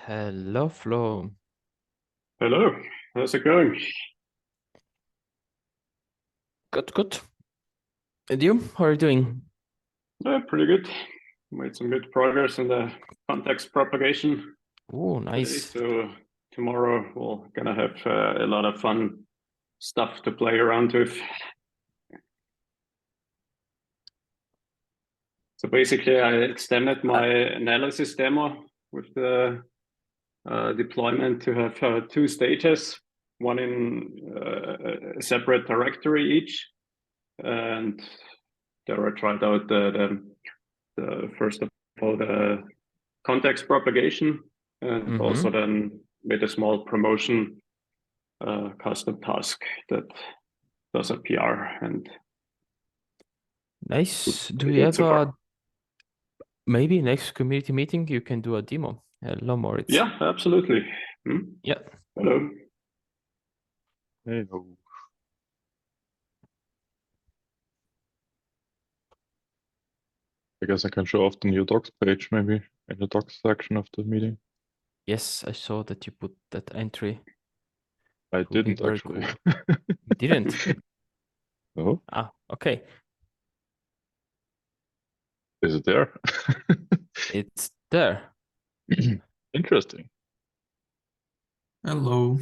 Hello, Flo. Hello, how's it going? Good, good. And you? How are you doing? Pretty good. Made some good progress in the context propagation Oh, today. nice. So tomorrow we're gonna have a lot of fun stuff to play around with. So basically, I extended my analysis demo with the deployment to have two stages, one in a separate directory each, and there I tried out the first of all the context propagation, and also then made a small promotion custom task that does a PR, and Nice. Do pretty we good have so far. maybe next community meeting you can do a demo? Hello, Moritz. Yeah, absolutely. Yeah. Hello. Hey, I guess I can show off the new docs page maybe in the docs section of the meeting. Yes, I saw that you put that entry. I It would be didn't very actually. cool. You didn't? No? Ah, okay. Is it there? It's there. Interesting. Hello.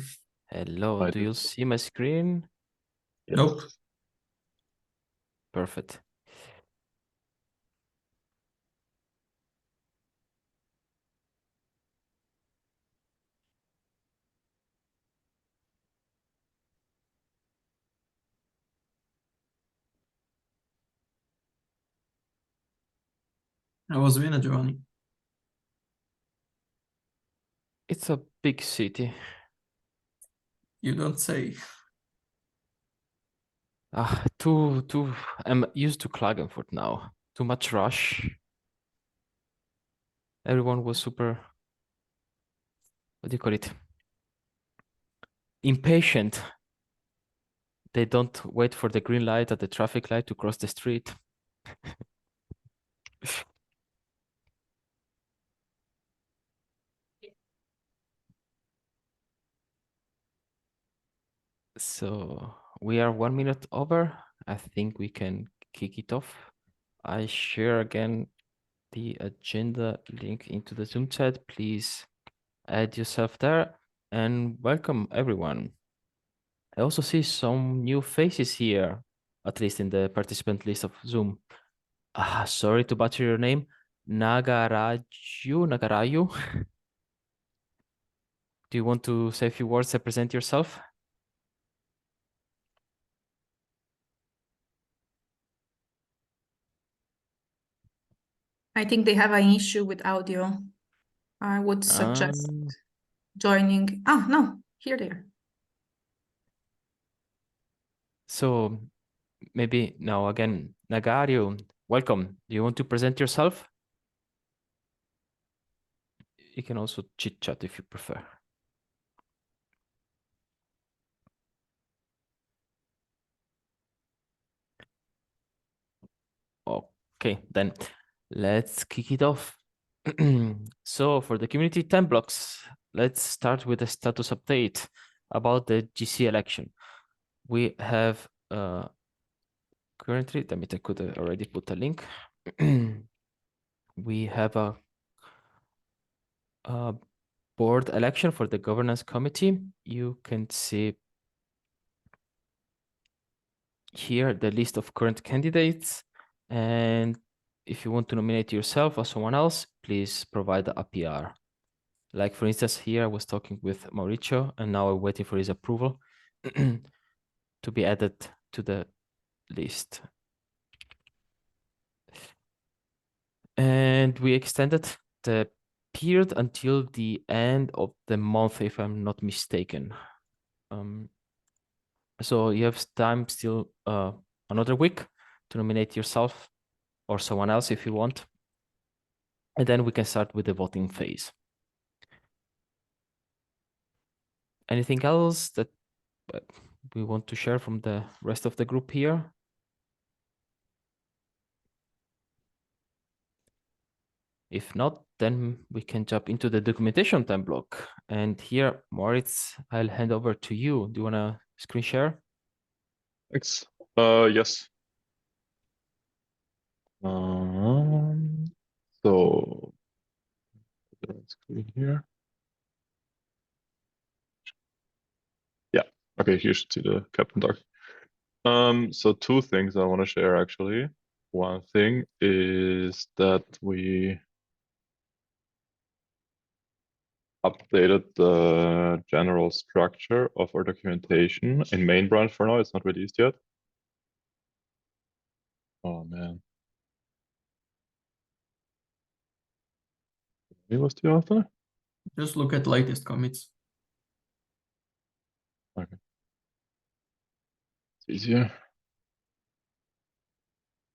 Hello. I Do you did. see my screen? Yes. Nope. Perfect. I was Vienna, Giovanni. It's a big city. You don't say. I'm used to Klagenfurt now. Too much rush. Everyone was super, what do you call it? Impatient. They don't wait for the green light at the traffic light to cross the street. So we are 1 minute over. I think we can kick it off. I share again the agenda link into the Zoom chat. Please add yourself there and welcome everyone. I also see some new faces here, at least in the participant list of Zoom. Sorry to butcher your name. Nagarayu. Do you want to say a few words and present yourself? I think they have an issue with audio. I would suggest joining. Oh, no, here they are. So maybe now again, Nagario, welcome. Do you want to present yourself? You can also chit chat if you prefer. Okay, then let's kick it off. So for the community 10 blocks, let's start with a status update about the GC election. We have currently, I could already put a link. We have a board election for the governance committee. You can see here the list of current candidates. And if you want to nominate yourself or someone else, please provide a PR. Like for instance, here I was talking with Mauricio and now I'm waiting for his approval to be added to the list. And we extended the period until the end of the month, if I'm not mistaken. So you have time still another week to nominate yourself or someone else if you want. And then we can start with the voting phase. Anything else that we want to share from the rest of the group here? If not, then we can jump into the documentation time block. And here, Moritz, I'll hand over to you. Do you want to screen share? Thanks. Yes. So let's screen here. Yeah. Okay, you should see the Keptn doc. So two things I want to share actually. One thing is that we updated the general structure of our documentation in main branch for now. It's not released yet. Oh man. What was the author? Just look at latest commits. Okay. It's easier.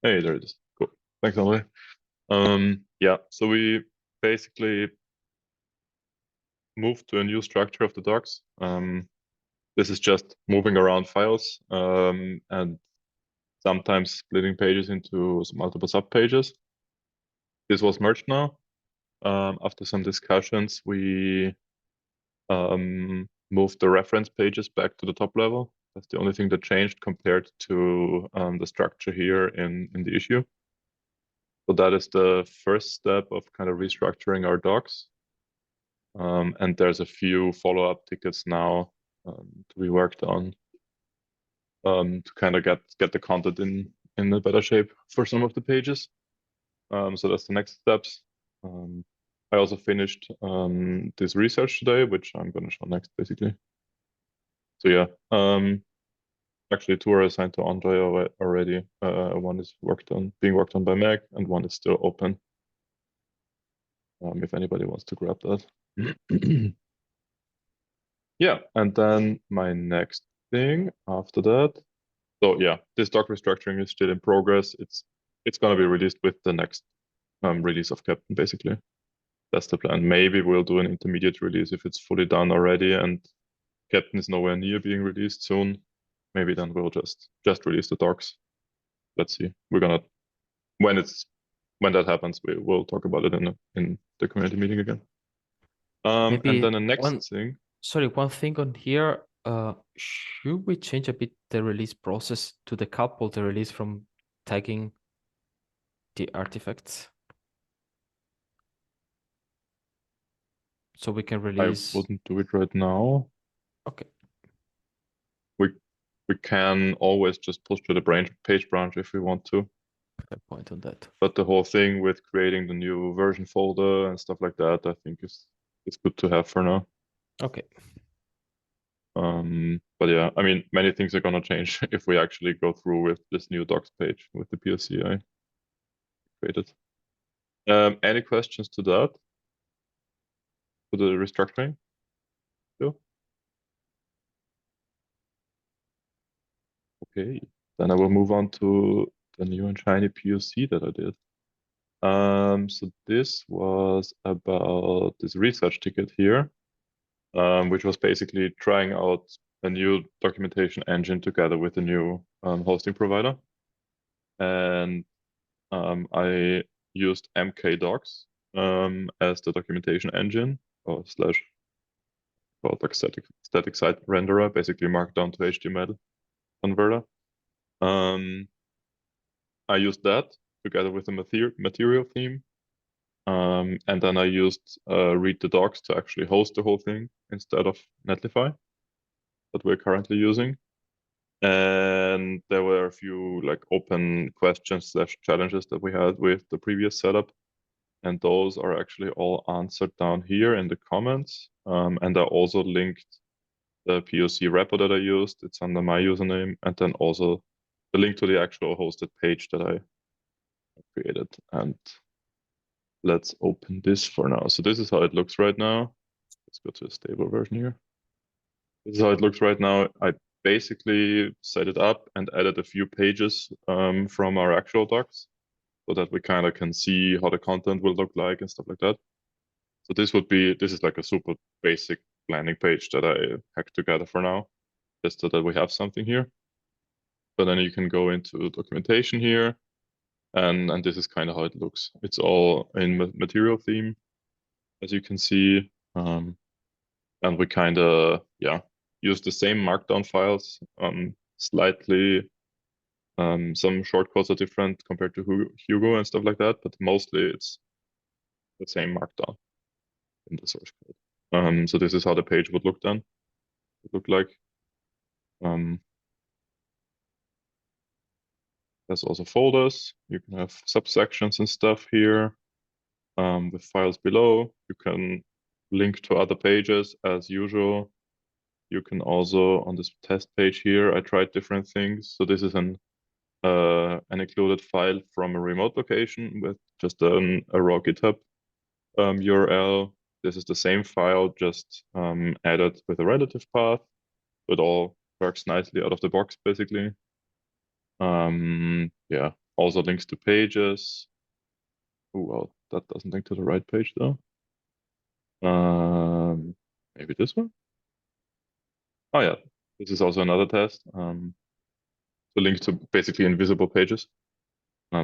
Hey, there it is. Cool. Thanks, Andre. Yeah, so we basically moved to a new structure of the docs. This is just moving around files and sometimes splitting pages into multiple subpages. This was merged now. After some discussions, we moved the reference pages back to the top level. That's the only thing that changed compared to the structure here in the issue. So that is the first step of kind of restructuring our docs. And there's a few follow-up tickets now to be worked on to kind of get the content in a better shape for some of the pages. So that's the next steps. I also finished this research today, which I'm going to show next, basically. So yeah, actually two are assigned to Andre already. One is being worked on by Meg, and one is still open. If anybody wants to grab that. Yeah, and then my next thing after that. So yeah, this doc restructuring is still in progress. It's going to be released with the next release of Keptn, basically. That's the plan. Maybe we'll do an intermediate release if it's fully done already and Keptn is nowhere near being released soon. Maybe then we'll just release the docs. Let's see. We're gonna when that happens, we'll talk about it in the community meeting again. And Maybe then the next thing. Sorry, one thing on here. Should we change a bit the release process to decouple the release from tagging the artifacts? So we can release. I wouldn't do it right now. Okay. We can always just push to the page branch if we want to. Fair point on that. But the whole thing with creating the new version folder and stuff like that, I think is good to have for now. Okay. But yeah, I mean, many things are gonna change if we actually go through with this new docs page with the POC I created. Any questions to that? To the restructuring? Still? Okay, then I will move on to the new and shiny POC that I did. So this was about this research ticket here, which was basically trying out a new documentation engine together with a new hosting provider. And I used mkdocs as the documentation engine or slash called like static site renderer, basically markdown to HTML converter. I used that together with the material theme. And then I used read the docs to actually host the whole thing instead of Netlify that we're currently using. And there were a few like open questions / challenges that we had with the previous setup. And those are actually all answered down here in the comments. And I also linked the POC repo that I used. It's under my username. And then also the link to the actual hosted page that I created. And let's open this for now. So this is how it looks right now. Let's go to a stable version here. This is how it looks right now. I basically set it up and added a few pages from our actual docs so that we kind of can see how the content will look like and stuff like that. So this is like a super basic landing page that I hacked together for now, just so that we have something here. But then you can go into documentation here, and this is kind of how it looks. It's all in material theme. as you can see. And we kind of, use the same markdown files, slightly, some shortcodes are different compared to Hugo and stuff like that, but mostly it's the same markdown in the source code. So this is how the page would look then. It look like. There's also folders. You can have subsections and stuff here, with files below. You can link to other pages as usual. You can also, on this test page here, I tried different things. So this is an included file from a remote location with just a raw GitHub URL. This is the same file, just added with a relative path. It all works nicely out of the box, basically. Yeah, also links to pages. Oh, well, that doesn't link to the right page though. Maybe this one? Oh yeah, this is also another test. The link to basically invisible pages.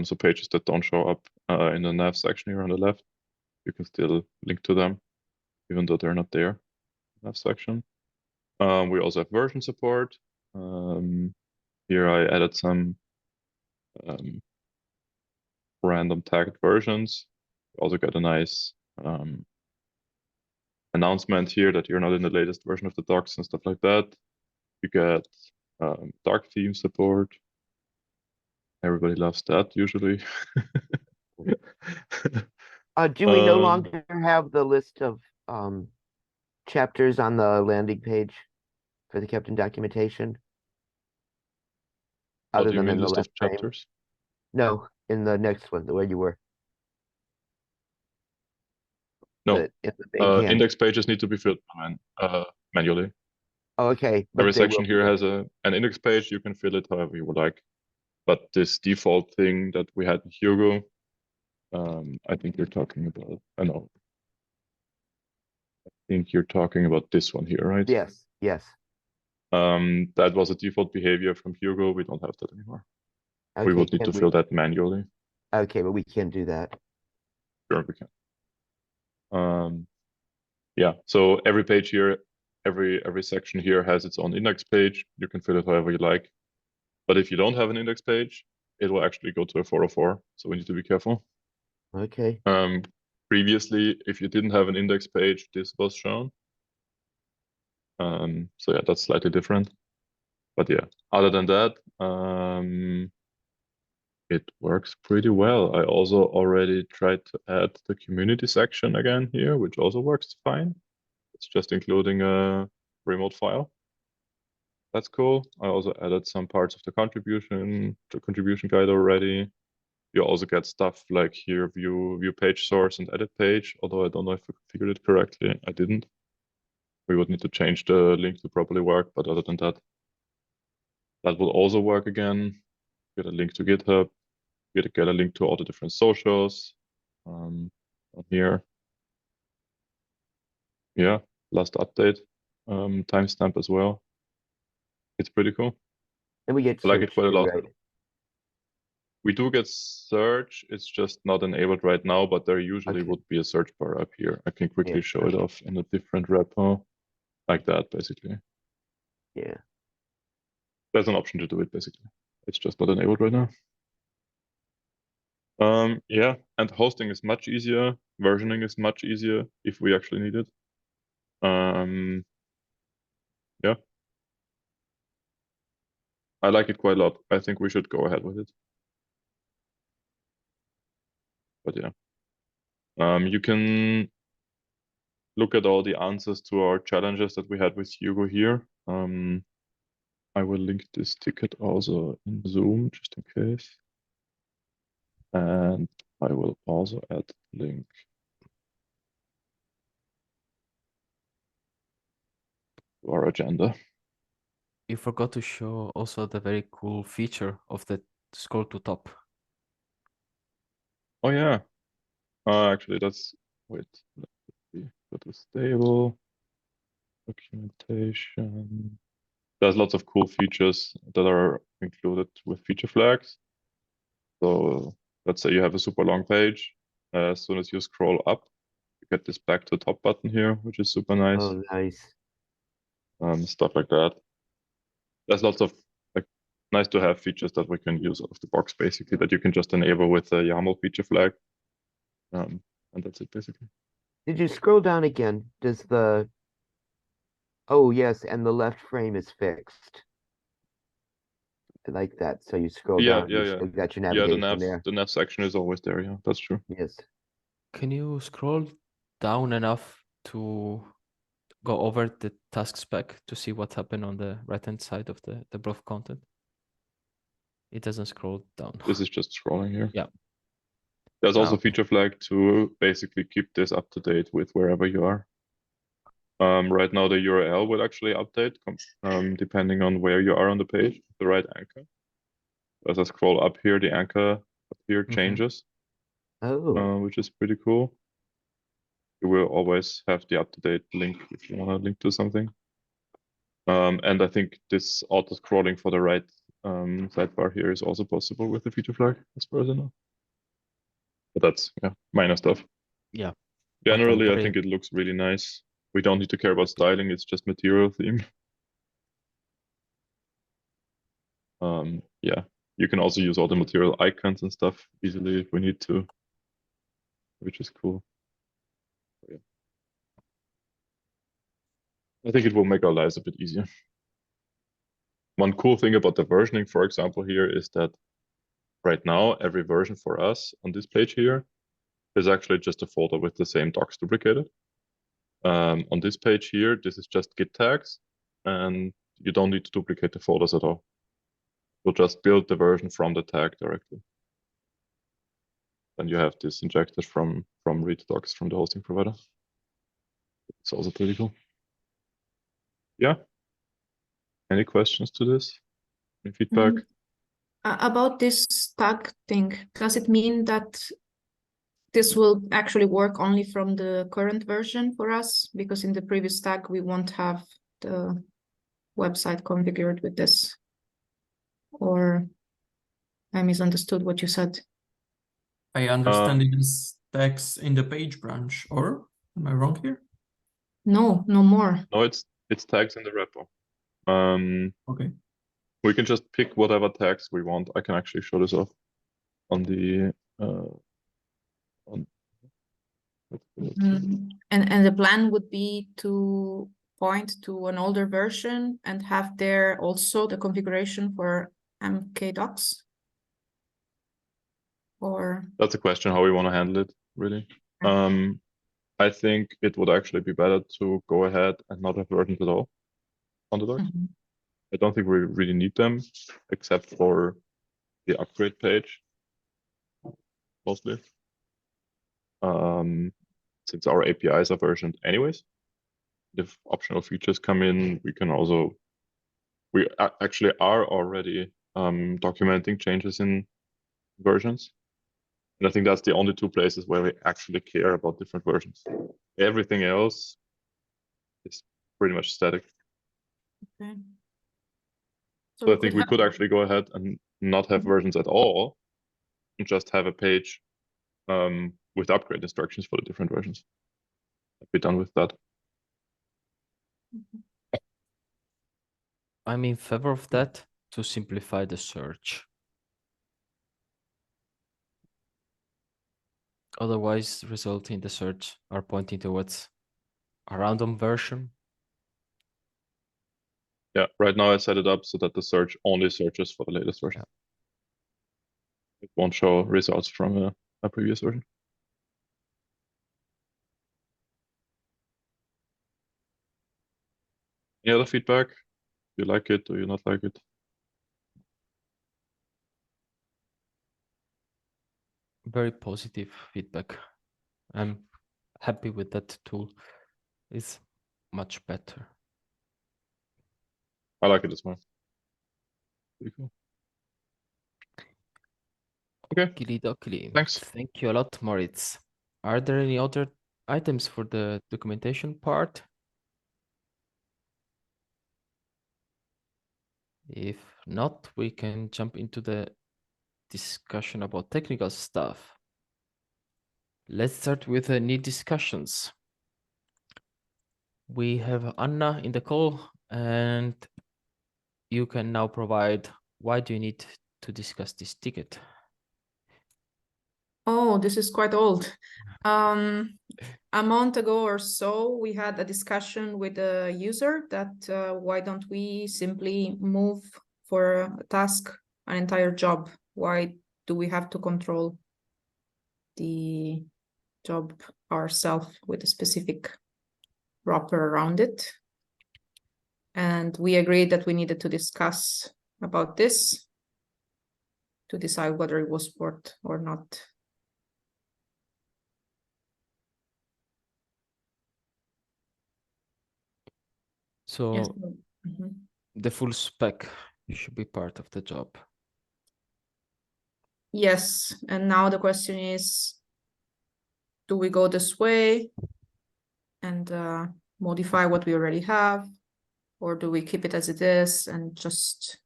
So pages that don't show up in the nav section here on the left, you can still link to them, even though they're not there in the nav section. We also have version support. Here I added some random tagged versions. You also get a nice announcement here that you're not in the latest version of the docs and stuff like that. You get dark theme support. Everybody loves that usually. Do we no longer have the list of chapters on the landing page for the Keptn documentation? Other than in the list of chapters? No, in the next one, where you were. No, in the main can. index pages need to be filled manually. Oh, okay. Every section here has an index page. You can fill it however you would like. But this default thing that we had in Hugo, I think you're talking about, I know. I think you're talking about this one here, right? Yes, yes. That was a default behavior from Hugo. We don't have that anymore. Okay, we would need to fill that manually. Okay, but we can do that. Sure, we can. Yeah, so every page here, every section here has its own index page. You can fill it however you like. But if you don't have an index page, it will actually go to a 404. So we need to be careful. Okay. Previously, if you didn't have an index page, this was shown. So yeah, that's slightly different. But yeah, other than that, it works pretty well. I also already tried to add the community section again here, which also works fine. It's just including a remote file. That's cool. I also added some parts of the contribution guide already. You also get stuff like here, view page source and edit page, although I don't know if I configured it correctly. I didn't. We would need to change the link to properly work, but other than that, that will also work again. Get a link to GitHub, get a link to all the different socials on here. Yeah, last update, timestamp as well. It's pretty cool. And we get I like it quite a lot. right? We do get search. It's just not enabled right now, but there usually would be a search bar up here. I can quickly show it off in a different repo, like that, basically. Yeah. There's an option to do it, basically. It's just not enabled right now. Yeah, and hosting is much easier. Versioning is much easier if we actually need it. Yeah. I like it quite a lot. I think we should go ahead with it. But yeah. You can look at all the answers to our challenges that we had with Hugo here. I will link this ticket also in Zoom, just in case. And I will also add link to our agenda. You forgot to show also the very cool feature of the scroll to top. Oh yeah. Actually, that's, wait, let's see. Go to stable documentation. There's lots of cool features that are included with feature flags. So let's say you have a super long page. As soon as you scroll up, get this back to top button here, which is super nice. Oh, nice. Stuff like that. There's lots of like nice to have features that we can use out of the box, basically, that you can just enable with the YAML feature flag. And that's it, basically. Did you scroll down again? Does the... Oh, yes, and the left frame is fixed. I like that. So you scroll down, you still got your navigation there. The nav section is always there, yeah, that's true. Yes. Can you scroll down enough to go over the task spec to see what happened on the right-hand side of the above content? It doesn't scroll down. This is just scrolling here. Yeah. There's also okay. feature flag to basically keep this up to date with wherever you are. Right now, the URL will actually update depending on where you are on the page, the right anchor. As I scroll up here, the anchor up here changes, which is pretty cool. You will always have the up-to-date link if you want to link to something. And I think this auto-scrolling for the right sidebar here is also possible with the feature flag, as far as I know. But that's minor stuff. Yeah. Generally, I think it looks really nice. We don't need to care about styling, it's just material theme. Yeah, you can also use all the material icons and stuff easily if we need to, which is cool. Yeah. I think it will make our lives a bit easier. One cool thing about the versioning, for example, here is that right now, every version for us on this page here is actually just a folder with the same docs duplicated. On this page here, this is just git tags, and you don't need to duplicate the folders at all. We'll just build the version from the tag directly. Then you have this injected from read docs from the hosting provider. It's also pretty cool. Yeah. Any questions to this? Any feedback? About this tag thing, does it mean that this will actually work only from the current version for us? Because in the previous tag, we won't have the website configured with this. Or I misunderstood what you said. I understand it as tags in the page branch, or am I wrong here? No, no more. No, it's tags in the repo. Okay. We can just pick whatever tags we want. I can actually show this off on the And the plan would be to point to an older version and have there also the configuration for mkdocs? Or that's a question how we want to handle it, really. I think it would actually be better to go ahead and not have versions at all on the docs. I don't think we really need them, except for the upgrade page, mostly. Since our APIs are versioned anyways, if optional features come in, we can also, we actually are already documenting changes in versions. And I think that's the only two places where we actually care about different versions. Everything else is pretty much static. okay. So I think we could actually go ahead and not have versions at all and just have a page with upgrade instructions for the different versions. I'd be done with that. I'm in favor of that to simplify the search. Otherwise, results in the search are pointing towards a random version. Yeah, right now I set it up so that the search only searches for the latest version. Yeah. It won't show results from a previous version. Any other feedback? Do you like it? Do you not like it? Very positive feedback. I'm happy with that tool. It's much better. I like it as well. Pretty cool. Okay. Thanks. Thank you a lot, Moritz. Are there any other items for the documentation part? If not, we can jump into the discussion about technical stuff. Let's start with the need discussions. We have Anna in the call, and you can now provide why do you need to discuss this ticket? Oh, this is quite old. A month ago or so, we had a discussion with the user that why don't we simply move for a task, an entire job? Why do we have to control the job ourselves with a specific wrapper around it? And we agreed that we needed to discuss about this to decide whether it was worth or not. So Yes. the full spec should be part of the job. Yes, and now the question is, do we go this way and modify what we already have, or do we keep it as it is and just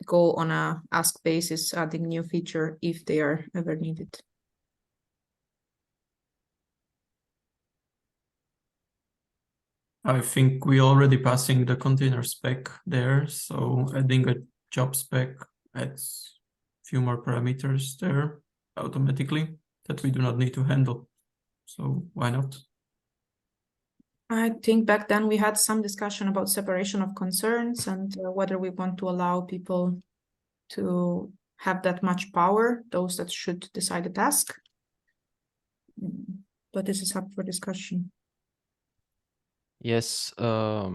go on a ask basis, adding new feature if they are ever needed? I think we already passing the container spec there, so adding a job spec adds a few more parameters there automatically that we do not need to handle. So why not? I think back then we had some discussion about separation of concerns and whether we want to allow people to have that much power, those that should decide the task. But this is up for discussion. Yes, the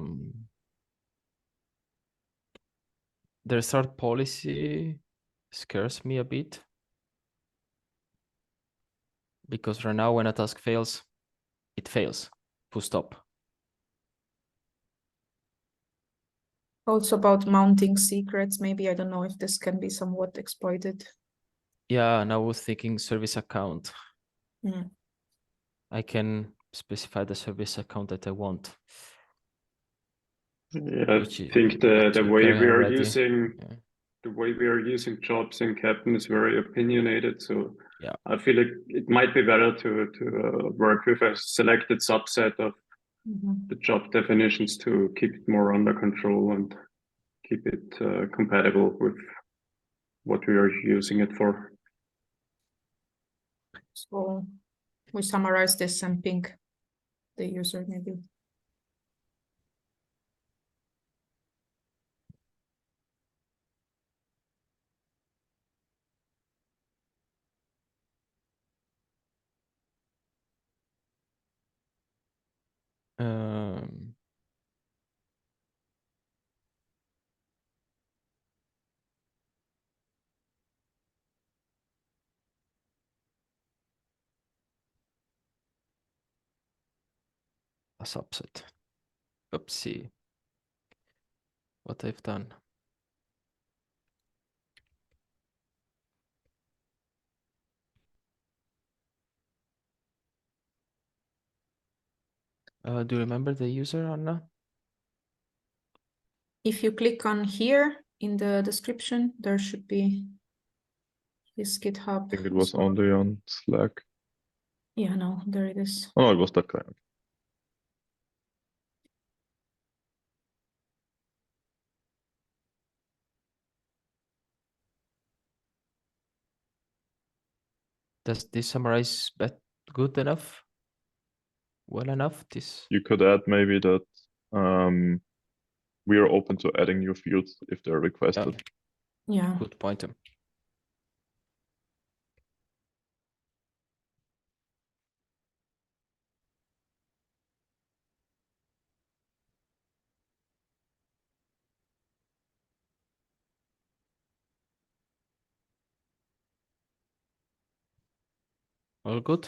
restart policy scares me a bit, because right now when a task fails, it fails, full stop. Also about mounting secrets, maybe, I don't know if this can be somewhat exploited. Yeah, and I was thinking service account. Mm. I can specify the service account that I want. Yeah, I think the way we are using the way we are using jobs in Keptn is very opinionated. So yeah, I feel like it might be better to work with a selected subset of the job definitions to keep it more under control and keep it compatible with what we are using it for. So we summarize this and ping the user maybe. a subset. Oopsie. What I've done. Do you remember the user, Anna? If you click on here in the description, there should be his GitHub. I think it was only on Slack. Yeah, no, there it is. Oh, no, it was that guy. Does this summarize good enough? Well enough? This you could add maybe that we are open to adding new fields if they're requested. Yeah. Good point. All good?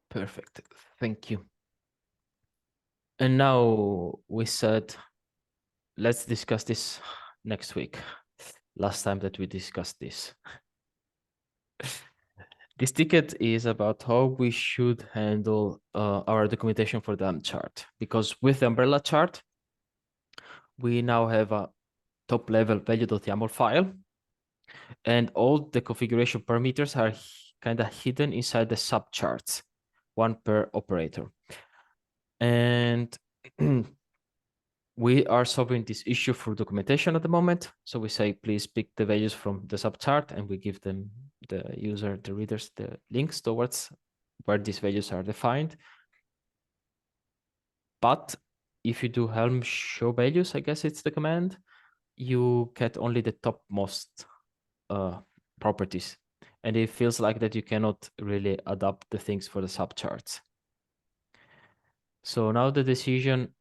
Perfect. Thank you. And now we said, let's discuss this next week. Last time that we discussed this. This ticket is about how we should handle our documentation for the chart, because with the umbrella chart, we now have a top level value.yaml file And all the configuration parameters are kind of hidden inside the subcharts, one per operator. And we are solving this issue through documentation at the moment. So we say, please pick the values from the subchart, and we give them, the user, the readers, the links towards where these values are defined. But if you do Helm show values, I guess it's the command, you get only the topmost properties. And it feels like that you cannot really adapt the things for the subcharts. So now the decision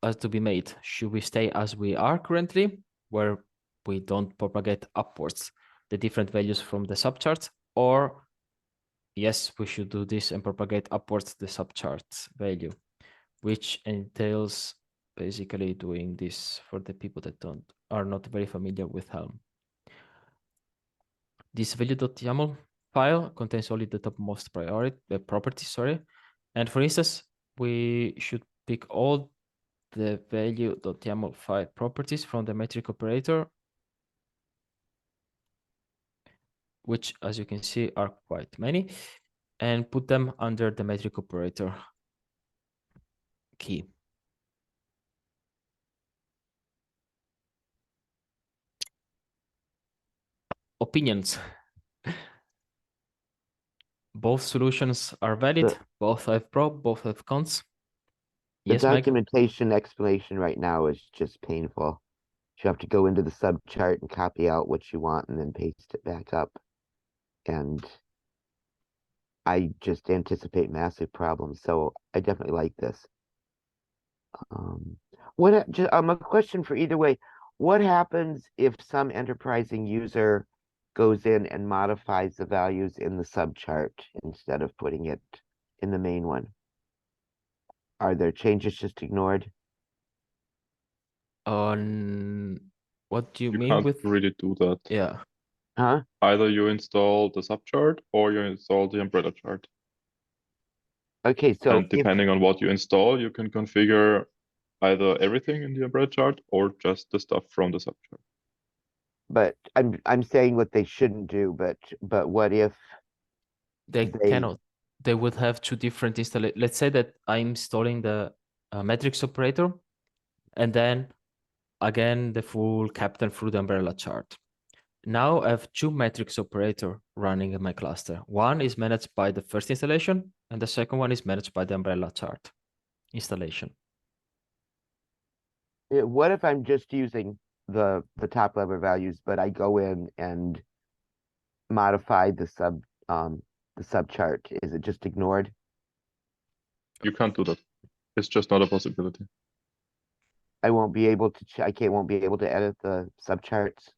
has to be made. Should we stay as we are currently, where we don't propagate upwards the different values from the subcharts, or yes, we should do this and propagate upwards the subcharts value, which entails basically doing this for the people that are not very familiar with Helm. This value.yaml file contains only the topmost properties, and for instance, we should pick all the value.yaml file properties from the metric operator, which, as you can see, are quite many, and put them under the metric operator key. Opinions. Both solutions are valid. Both have pro, both have cons. The Yes, Meg? documentation explanation right now is just painful. You have to go into the subchart and copy out what you want and then paste it back up. And I just anticipate massive problems. So I definitely like this. A question for either way. What happens if some enterprising user goes in and modifies the values in the subchart instead of putting it in the main one? Are their changes just ignored? What do you mean can't with? really do that. Yeah. Huh? Either you install the subchart or you install the umbrella chart. Okay, so and depending on what you install, you can configure either everything in the umbrella chart or just the stuff from the subchart. But I'm saying what they shouldn't do, but what if They cannot. They would have two different installations. Let's say that I'm installing the metrics operator, and then again the full Keptn through the umbrella chart. Now I have two metrics operator running in my cluster. One is managed by the first installation, and the second one is managed by the umbrella chart installation. What if I'm just using the top level values, but I go in and modify the subchart? Is it just ignored? You can't do that. It's just not a possibility. I won't be able to. Won't be able to edit the subcharts.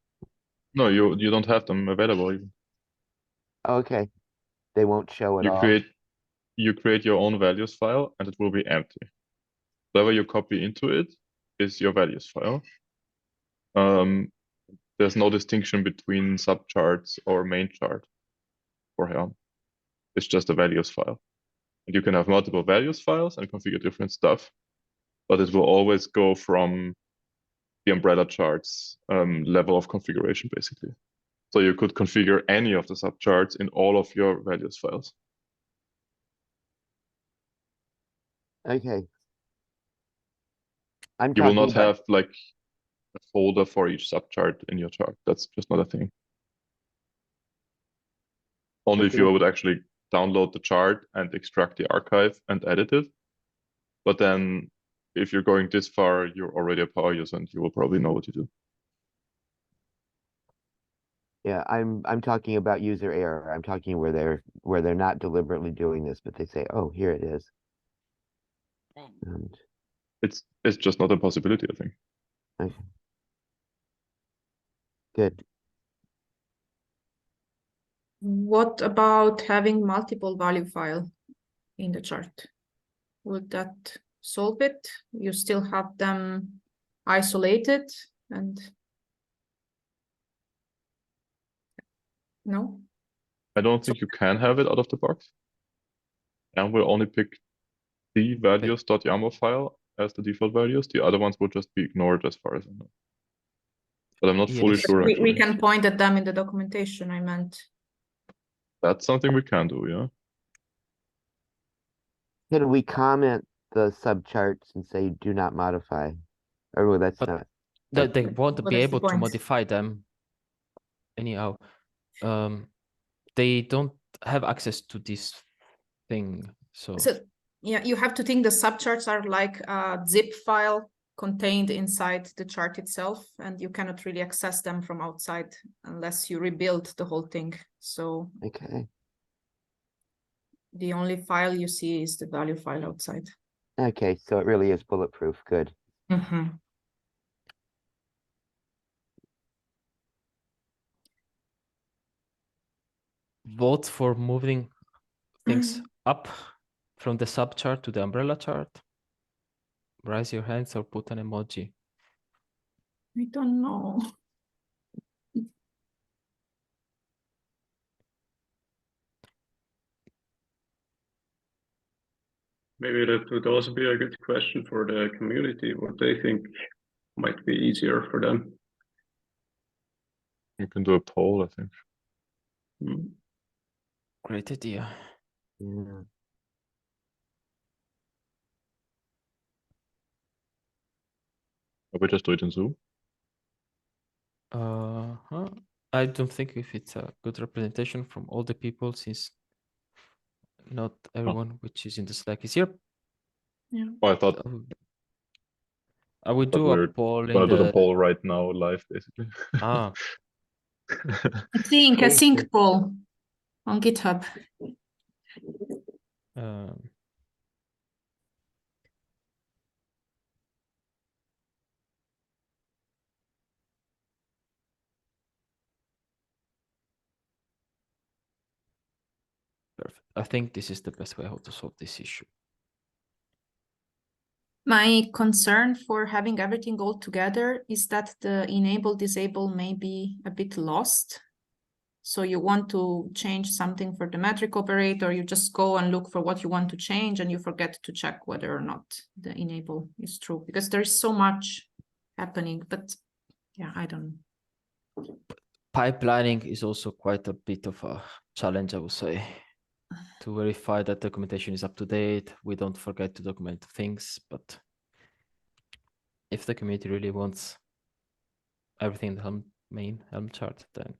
No, you don't have them available even. Okay, they won't show at all. You create your own values file, and it will be empty. Whatever you copy into it is your values file. There's no distinction between subcharts or main chart for Helm. It's just a values file. And you can have multiple values files and configure different stuff, but it will always go from the umbrella charts level of configuration, basically. So you could configure any of the subcharts in all of your values files. Okay. You will not have like a folder for each subchart in your chart. That's just not a thing. Only if you would actually download the chart and extract the archive and edit it. But then if you're going this far, you're already a power user and you will probably know what to do. Yeah, I'm talking about user error. I'm talking where they're not deliberately doing this, but they say, "Oh, here it is." And it's just not a possibility, I think. Okay. Good. What about having multiple value file in the chart? Would that solve it? You still have them isolated and no? I don't think you can have it out of the box. And we'll only pick the values.yaml file as the default values. The other ones will just be ignored as far as I know. But I'm not fully sure We actually. can point at them in the documentation, I meant. That's something we can do, yeah. Can we comment the subcharts and say do not modify? Or well, that's But not. They won't Well, be that's the able to point. modify them anyhow. They don't have access to this thing. So yeah, you have to think the subcharts are like a zip file contained inside the chart itself, and you cannot really access them from outside unless you rebuild the whole thing. So Okay. the only file you see is the value file outside. Okay, so it really is bulletproof. Good. Mm-hmm. vote for moving things up from the subchart to the umbrella chart. Raise your hands or put an emoji. I don't know. Maybe that would also be a good question for the community, what they think might be easier for them. You can do a poll, I think. Hmm. Great idea. Yeah. Or we just do it in Zoom. I don't think if it's a good representation from all the people, since not everyone which is in the Slack is here. Yeah. Oh, I thought I would but do a we're poll in gonna do the the poll right now, live, basically. ah a sync poll on GitHub. um, perfect. I think this is the best way how to solve this issue. My concern for having everything all together is that the enable disable may be a bit lost. So you want to change something for the metric operator, you just go and look for what you want to change and you forget to check whether or not the enable is true, because there's so much happening, but yeah, I don't know. Pipelining is also quite a bit of a challenge, I would say, to verify that documentation is up to date. We don't forget to document things, but if the community really wants everything in the main Helm chart, then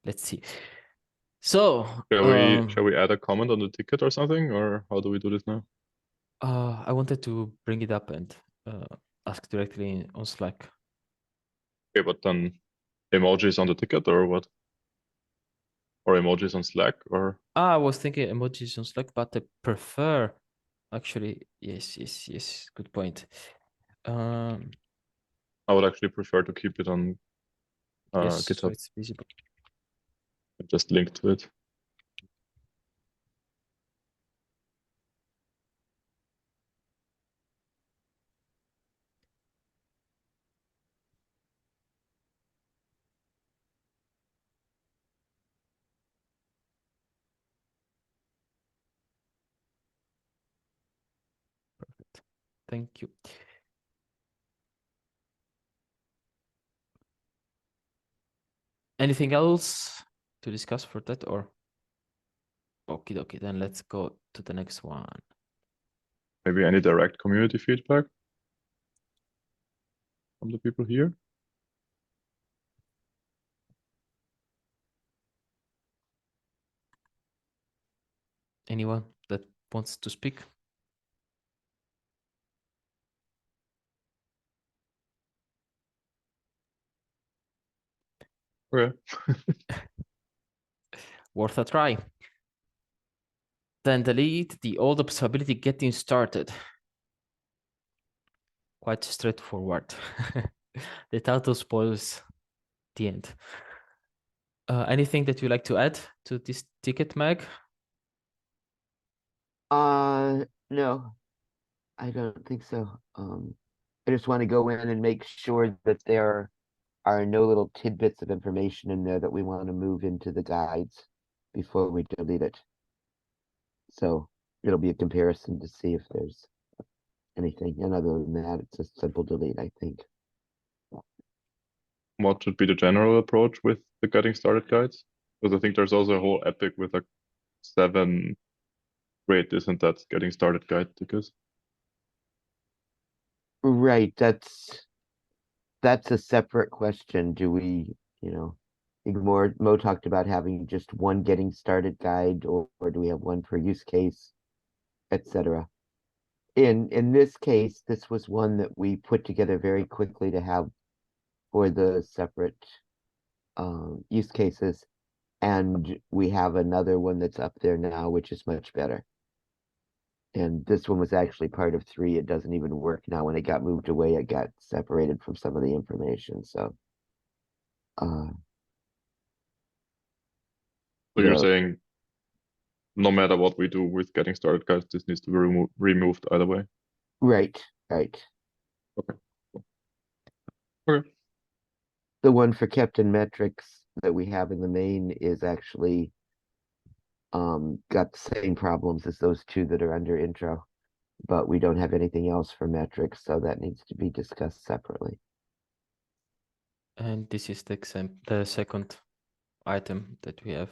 let's see. So Shall we add a comment on the ticket or something, or how do we do this now? I wanted to bring it up and ask directly on Slack. Okay, but then emojis on the ticket or what? Or emojis on Slack or? I was thinking emojis on Slack, but I prefer actually. Yes. Good point. I would actually prefer to keep it on Yes, so GitHub. it's visible. Just link to it. Perfect. Thank you. Anything else to discuss for that, or? Okie dokie, then let's go to the next one. Maybe any direct community feedback from the people here? Anyone that wants to speak? Okay. Worth a try. Then delete the old observability getting started. Quite straightforward. The title spoils the end. Anything that you like to add to this ticket, Meg? No, I don't think so. I just want to go in and make sure that there are no little tidbits of information in there that we want to move into the guides before we delete it. So it'll be a comparison to see if there's anything. And other than that, it's a simple delete, I think. what should be the general approach with the getting started guides. Because I think there's also a whole epic with like 7 great this and that getting started guide tickets. Right, that's a separate question. Do we, Mo talked about having just one getting started guide, or do we have one per use case, etc. In this case, this was one that we put together very quickly to have for the separate use cases, and we have another one that's up there now, which is much better. And this one was actually part of 3. It doesn't even work now. When it got moved away, it got separated from some of the information. So, So you're saying no matter what we do with getting started guides, this needs to be removed either way. Right. Okay. Okay. The one for Keptn metrics that we have in the main is actually got the same problems as those 2 that are under intro, but we don't have anything else for metrics, so that needs to be discussed separately. And this is the second item that we have.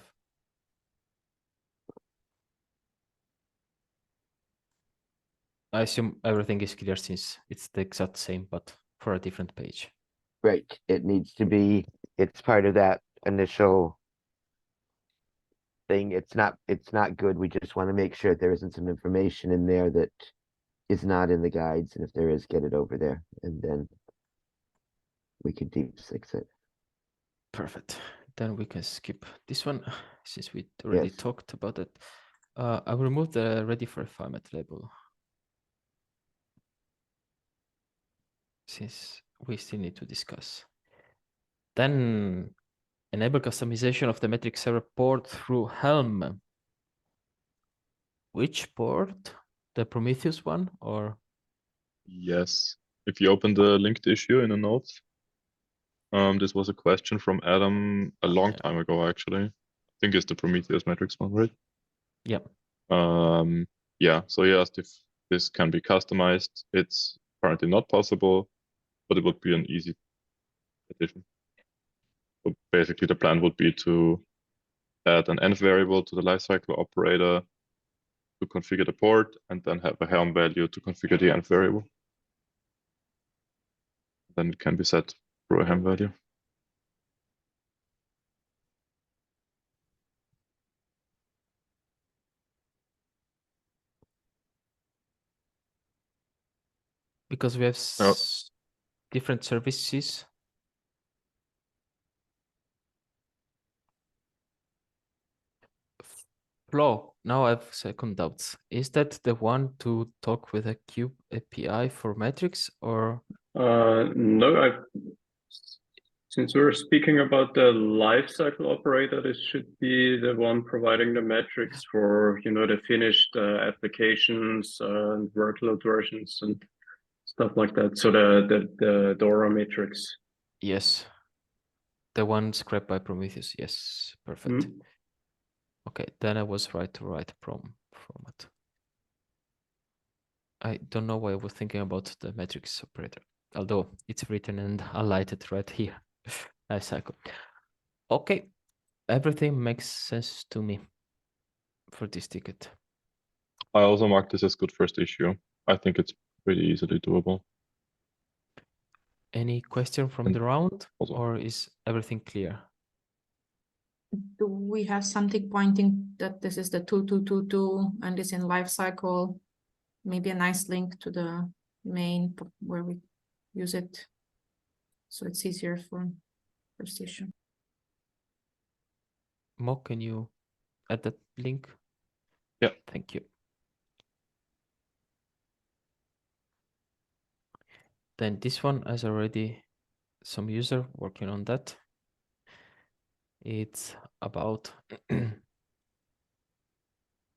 I assume everything is clear since it's the exact same, but for a different page. Right. It needs to be, it's part of that initial thing. It's not good. We just want to make sure there isn't some information in there that is not in the guides. And if there is, get it over there. And then we can deep fix it. Perfect. Then we can skip this one since we already talked about it. I will remove the ready for refinement label, since we still need to discuss. Then enable customization of the metric server port through Helm. Which port? The Prometheus one, or? Yes. If you open the linked issue in the notes, this was a question from Adam a long time ago, actually. I think it's the Prometheus metrics one, right? Yep. Yeah, so he asked if this can be customized. It's currently not possible, but it would be an easy addition. So basically the plan would be to add an env variable to the lifecycle operator to configure the port, and then have a Helm value to configure the env variable. Then it can be set through a Helm value. Because we have different services. Flo, now I have second doubts. Is that the one to talk with a Cube API for metrics, or? No, since we're speaking about the lifecycle operator, this should be the one providing the metrics for, the finished applications and workload versions and stuff like that. So the DORA metrics. Yes. The one scrapped by Prometheus. Yes. Perfect. Okay, then I was right to write prom format. I don't know why I was thinking about the metrics operator, although it's written and highlighted right here. Lifecycle. Okay, everything makes sense to me for this ticket. I also marked this as good first issue. I think it's pretty easily doable. Any question from the round, or is everything clear? Do we have something pointing that this is the 2222 and is in life cycle? Maybe a nice link to the main where we use it, so it's easier for first issue. Mo, can you add that link? Yeah. Thank you. Then this one has already some user working on that. It's about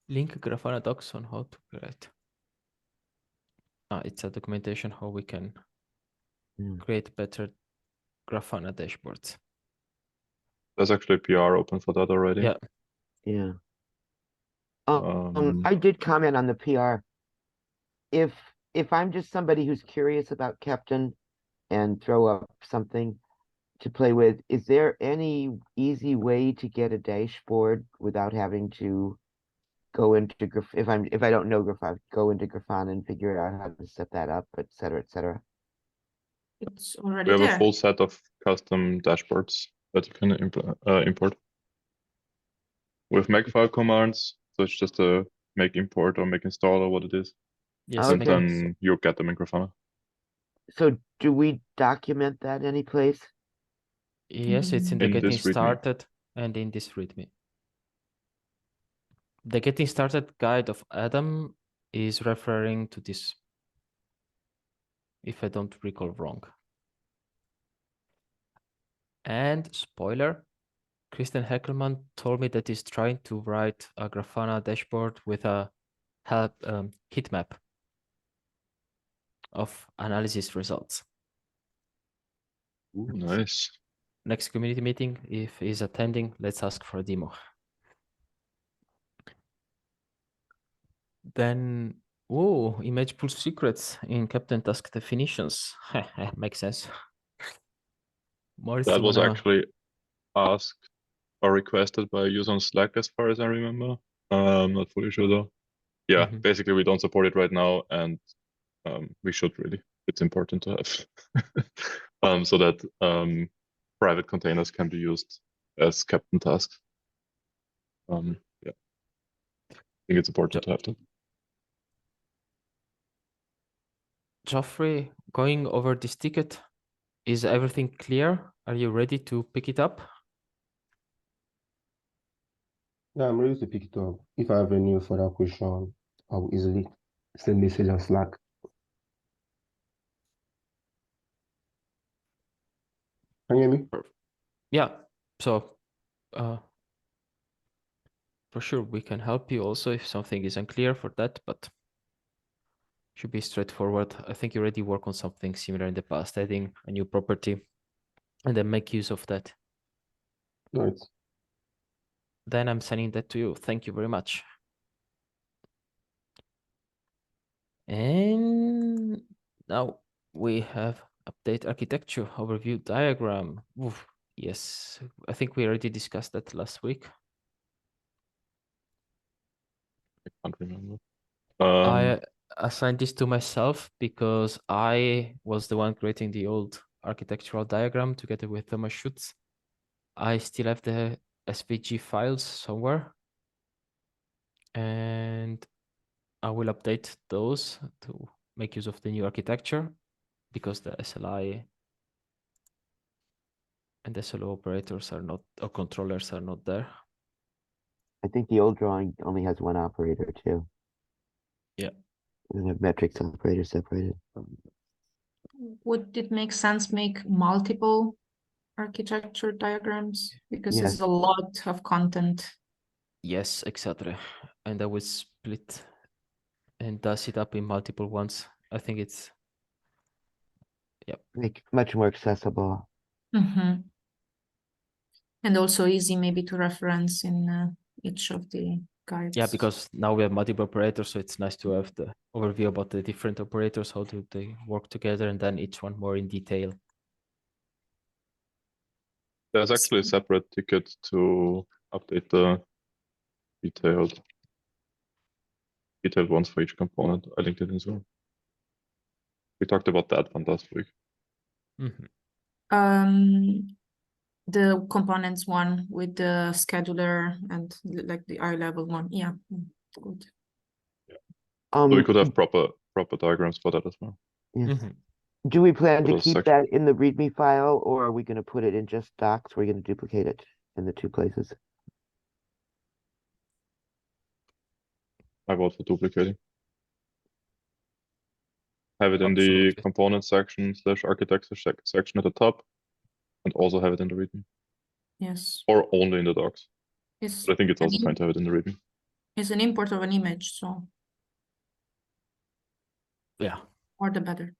link Grafana docs on how to create. It's a documentation how we can create better Grafana dashboards. There's actually a PR open for that already. Yeah. Yeah. I did comment on the PR. If I'm just somebody who's curious about Keptn and throw up something, to play with. Is there any easy way to get a dashboard without having to go into if I don't know Grafana, go into Grafana and figure out how to set that up, et cetera, et cetera? It's We already have a there. full set of custom dashboards that you can import with makefile commands. So it's just a make import or make install or what it is. Yes, And make then you get them in Grafana. So do we document that any place? Yes, it's in the In getting this README. started and in this README. The getting started guide of Adam is referring to this, if I don't recall wrong. And spoiler, Christian Heckelman told me that he's trying to write a Grafana dashboard with a help heat map of analysis results. Ooh, nice. Next community meeting, if he's attending, let's ask for a demo. Then, oh, image pool secrets in Keptn task definitions. Makes sense. Morris, That you was wanna... actually asked or requested by a user on Slack, as far as I remember. I'm not fully sure though. Yeah, basically we don't support it right now, and we should really. It's important to have so that private containers can be used as Keptn tasks. Yeah, I think it's important to have that. Geoffrey, going over this ticket, is everything clear? Are you ready to pick it up? Yeah, I'm ready to pick it up. If I have any further question, I will easily send message on Slack. Can you hear me? Yeah, so for sure we can help you also if something is unclear for that, but should be straightforward. I think you already work on something similar in the past, adding a new property and then make use of that. Right. Then I'm sending that to you. Thank you very much. And now we have update architecture overview diagram. Oof, yes, I think we already discussed that last week. I can't remember. I assigned this to myself because I was the one creating the old architectural diagram together with Thomas Schutz. I still have the SVG files somewhere, and I will update those to make use of the new architecture because the SLI and SLO operators are not, or controllers are not there. I think the old drawing only has one operator too. Yeah. And a metrics operator separated. Would it make sense make multiple architecture diagrams? Because Yes. it's a lot of content. Yes, exactly. And I will split and does it up in multiple ones. I think it's, yeah. Make much more accessible. Mm-hmm. And also easy maybe to reference in each of the guides. Yeah, because now we have multiple operators, so it's nice to have the overview about the different operators, how do they work together, and then each one more in detail. There's actually a separate ticket to update the detailed ones for each component. I linked it in Zoom. We talked about that one last week. The components one with the scheduler and like the eye level one. Yeah, good. So we could have proper diagrams for that as well. Yes. Do we plan to those keep that in the README file, or are we going to put it in just docs? We're going to duplicate it in the two places. I vote for duplicating. Have it in Absolutely. the component section / architecture section at the top, and also have it in the README. Yes. Or only in the docs. It's But I think it's also fine to have it in the README. It's an import of an image, so Yeah. more the better.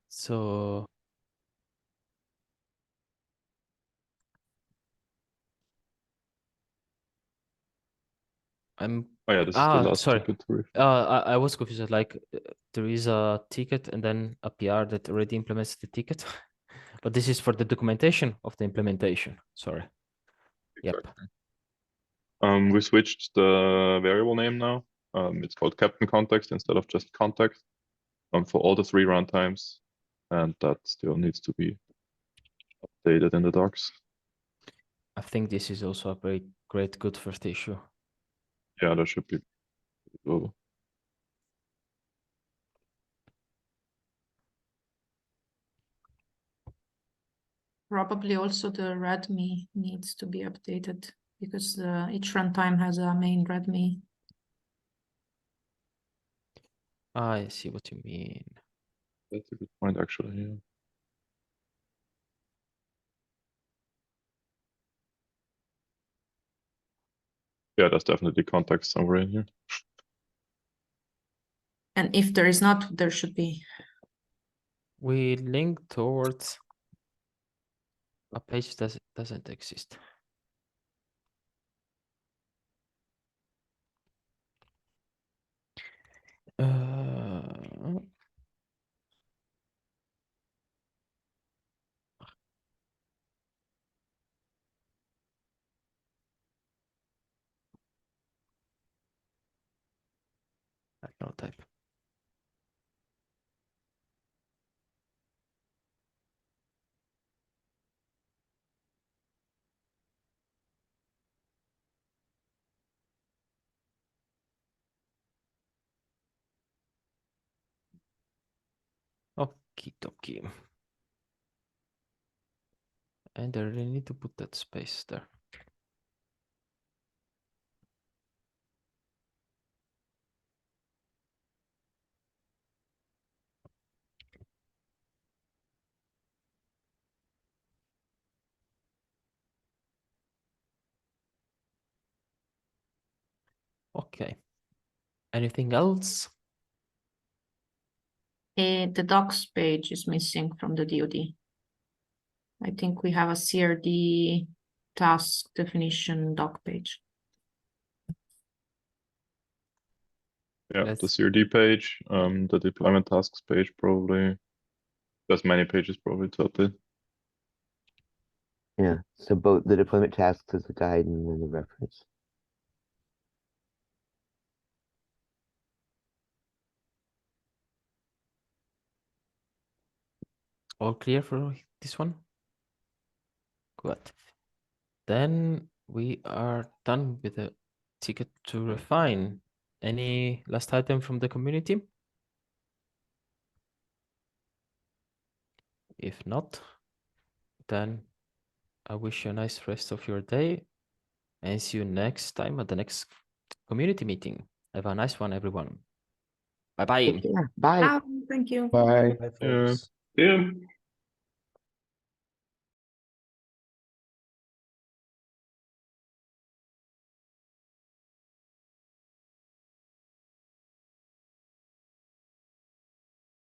So I'm Oh yeah, this is the last sorry. ticket to review. I was confused. Like there is a ticket and then a PR that already implements the ticket, but this is for the documentation of the implementation. Sorry. Exactly. Yep. We switched the variable name now. It's called Keptn context instead of just context for all the 3 runtimes, and that still needs to be updated in the docs. I think this is also a very great, good first issue. Yeah, that should be doable. Probably also the README needs to be updated because each runtime has a main README. I see what you mean. That's a good point, actually. Yeah. Yeah, there's definitely context somewhere in here. And if there is not, there should be. We link towards a page that doesn't exist. I cannot type. Okie dokie. And I really need to put that space there. Okay. Anything else? The docs page is missing from the DoD. I think we have a CRD task definition doc page. Yeah, Let's... the CRD page, the deployment tasks page probably. There's many pages probably to update. Yeah, so both the deployment tasks as the guide and then the reference. All clear for this one? Good. Then we are done with the ticket to refine. Any last item from the community? If not, then I wish you a nice rest of your day and see you next time at the next community meeting. Have a nice one, everyone. Bye-bye. Take care. Bye. Thank you. Bye. Yeah. Yeah.